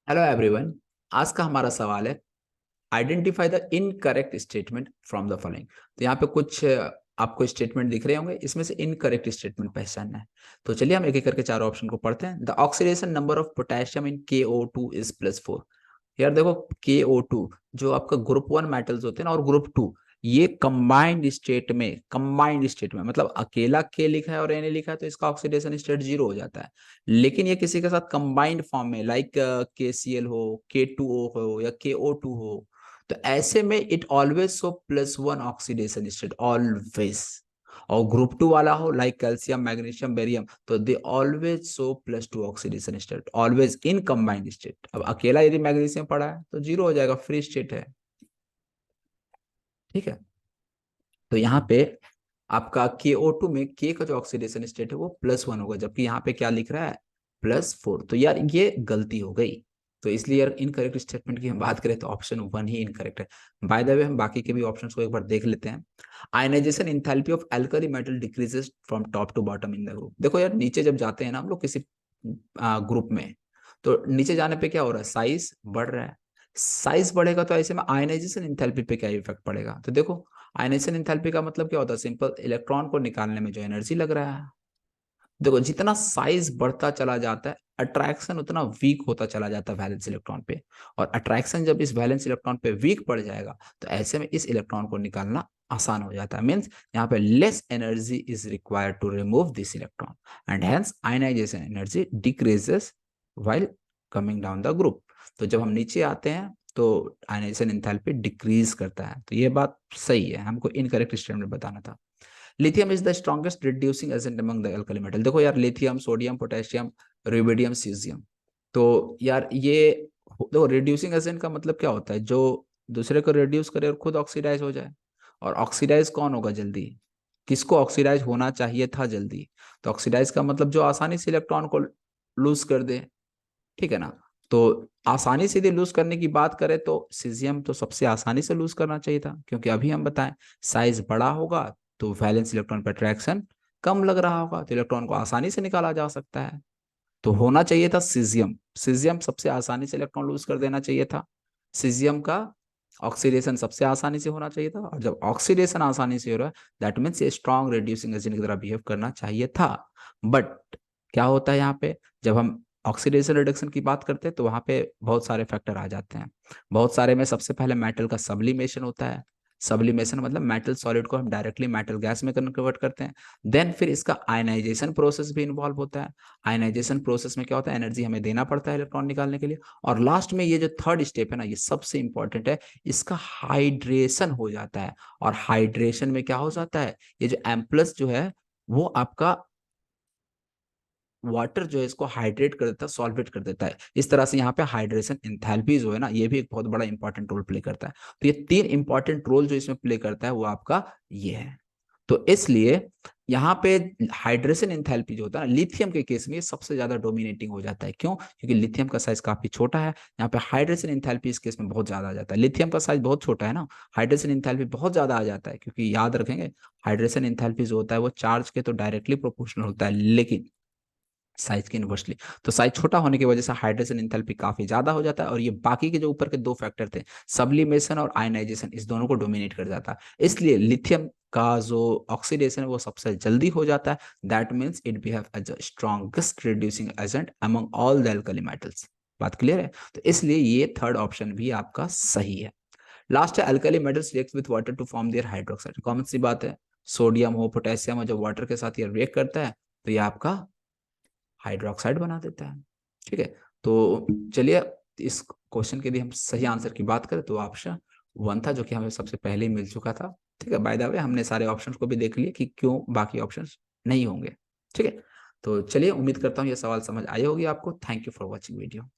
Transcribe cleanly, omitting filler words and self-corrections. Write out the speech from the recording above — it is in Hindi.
Hello everyone. आज का हमारा सवाल है identify the incorrect statement from the following. तो यहाँ पे कुछ आपको स्टेटमेंट दिख रहे होंगे, इसमें से इनकरेक्ट स्टेटमेंट पहचानना है। तो चलिए हम एक एक करके चारों ऑप्शन को पढ़ते हैं। The oxidation number of potassium in KO2 is +4। यार देखो, KO2 जो आपका ग्रुप 1 मेटल्स होते हैं ना, और ग्रुप 2, ये कंबाइंड स्टेट में मतलब अकेला के लिखा है और एन लिखा है तो इसका ऑक्सीडेशन स्टेट 0 हो जाता है। लेकिन ये किसी के साथ कंबाइंड फॉर्म में लाइक KCl हो, K2O हो या KO2 हो, तो ऐसे में it always show +1 oxidation state always. और ग्रुप 2 वाला हो लाइक कैल्शियम, मैग्नीशियम, बेरियम, तो they always show +2 oxidation state always in combined state. अब अकेला यदि मैग्नीशियम पड़ा है तो 0 हो जाएगा, फ्री स्टेट है। ठीक है, तो यहाँ पे आपका KO2 में K का जो ऑक्सीडेशन स्टेट है वो +1 होगा, जबकि यहाँ पे क्या लिख रहा है, +4। तो यार ये गलती हो गई। तो इसलिए यार इनकरेक्ट स्टेटमेंट की हम बात करें तो ऑप्शन 1 ही इनकरेक्ट है। बाय द वे हम बाकी के भी ऑप्शन को एक बार देख लेते हैं। Ionisation enthalpy of alkali metal decreases from top to bottom in the group. देखो यार, नीचे जब जाते हैं ना हम लोग किसी ग्रुप में, तो नीचे जाने पे क्या हो रहा है, साइज बढ़ रहा है। साइज बढ़ेगा तो ऐसे में आयनाइजेशन इंथैल्पी पे क्या इफेक्ट पड़ेगा। तो देखो, आयनाइजेशन एंथैल्पी का मतलब क्या होता है, सिंपल, इलेक्ट्रॉन को निकालने में जो एनर्जी लग रहा है। देखो, जितना साइज बढ़ता चला जाता है अट्रैक्शन उतना वीक होता चला जाता है वैलेंस इलेक्ट्रॉन पे। और अट्रैक्शन जब इस वैलेंस इलेक्ट्रॉन पे वीक पड़ जाएगा तो ऐसे में इस इलेक्ट्रॉन को निकालना आसान हो जाता है। मीन्स यहाँ पे less energy is required to remove this electron and hence ionisation energy decreases while coming down the group. तो जब हम नीचे आते हैं तो आयनाइजेशन एंथैल्पी डिक्रीज करता है। तो ये बात सही है, हमको इनकरेक्ट स्टेटमेंट बताना था। Lithium is the strongest reducing agent among the alkali metal. देखो यार, lithium, sodium, potassium, rubidium, caesium, तो यार ये देखो, रिड्यूसिंग एजेंट का मतलब क्या होता है, जो दूसरे को रिड्यूस करे और खुद ऑक्सीडाइज हो जाए। और ऑक्सीडाइज कौन होगा जल्दी, किसको ऑक्सीडाइज होना चाहिए था जल्दी। तो ऑक्सीडाइज का मतलब जो आसानी से इलेक्ट्रॉन को लूज कर दे। ठीक है ना। तो आसानी से यदि लूज करने की बात करें तो सीजियम तो सबसे आसानी से लूज करना चाहिए था, क्योंकि अभी हम बताएं साइज बड़ा होगा तो वैलेंस इलेक्ट्रॉन पर अट्रैक्शन कम लग रहा होगा, तो इलेक्ट्रॉन को आसानी से निकाला जा सकता है। तो होना चाहिए था सीजियम। सीजियम सबसे आसानी से इलेक्ट्रॉन लूज कर देना चाहिए था। सीजियम का ऑक्सीडेशन सबसे आसानी से होना चाहिए था, और जब ऑक्सीडेशन आसानी से हो रहा है दैट मीन्स ये स्ट्रॉन्ग रिड्यूसिंग एजेंट की तरह बिहेव करना चाहिए था। बट क्या होता है यहाँ पे, जब हम ऑक्सीडेशन रिडक्शन की बात करते हैं तो वहां पे बहुत सारे फैक्टर आ जाते हैं। बहुत सारे में सबसे पहले मेटल का सब्लिमेशन होता है। सब्लिमेशन मतलब मेटल सॉलिड को हम डायरेक्टली मेटल गैस में कन्वर्ट करते हैं। देन फिर इसका आयनाइजेशन प्रोसेस भी इन्वॉल्व होता है। आयनाइजेशन प्रोसेस में क्या होता है, एनर्जी हमें देना पड़ता है इलेक्ट्रॉन निकालने के लिए। और लास्ट में ये जो थर्ड स्टेप है ना, ये सबसे इंपॉर्टेंट है, इसका हाइड्रेशन हो जाता है। और हाइड्रेशन में क्या हो जाता है, ये जो एम्प्लस जो है वो आपका वाटर जो है इसको हाइड्रेट कर देता है, सॉल्वेट कर देता है। इस तरह से यहाँ पे हाइड्रेशन एंथैल्पी जो है ना, ये भी एक बहुत बड़ा इंपॉर्टेंट रोल प्ले करता है। तो ये 3 इंपॉर्टेंट रोल जो इसमें प्ले करता है वो आपका ये है। तो इसलिए यहाँ पे हाइड्रेशन एंथैल्पी जो होता है ना, लिथियम के केस में ये सबसे ज्यादा डोमिनेटिंग हो जाता है। क्यों? क्योंकि लिथियम का साइज काफी छोटा है। यहाँ पे हाइड्रेशन एंथैल्पी इस केस में बहुत ज्यादा आ जाता है। लिथियम का साइज बहुत छोटा है ना, हाइड्रेशन एंथैल्पी बहुत ज्यादा आ जाता है। क्योंकि याद रखेंगे, हाइड्रेशन एंथैल्पी जो होता है वो चार्ज के तो डायरेक्टली प्रोपोर्शनल होता है, लेकिन साइज के इनवर्सली। तो साइज छोटा होने की वजह से हाइड्रेशन एंथैल्पी काफी ज्यादा हो जाता है, और ये बाकी के जो ऊपर के 2 फैक्टर थे, सब्लिमेशन और आयनाइजेशन, इस दोनों को डोमिनेट कर जाता है। इसलिए लिथियम का जो ऑक्सीडेशन है वो सबसे जल्दी हो जाता है। That means it behave as a strongest reducing agent among all the alkali metals. बात क्लियर है? तो इसलिए ये थर्ड ऑप्शन भी आपका सही है। लास्ट है, alkali metals react with water to form their hydroxide. Common सी बात है, सोडियम हो, पोटेशियम हो, जब वाटर के साथ ये रिएक्ट करता है तो ये आपका हाइड्रोक्साइड बना देता है। ठीक है, तो चलिए इस क्वेश्चन के लिए हम सही आंसर की बात करें तो ऑप्शन 1 था, जो कि हमें सबसे पहले ही मिल चुका था। ठीक है, बाय द वे हमने सारे ऑप्शंस को भी देख लिए कि क्यों बाकी ऑप्शंस नहीं होंगे। ठीक है, तो चलिए उम्मीद करता हूँ ये सवाल समझ आई होगी आपको। Thank you for watching video.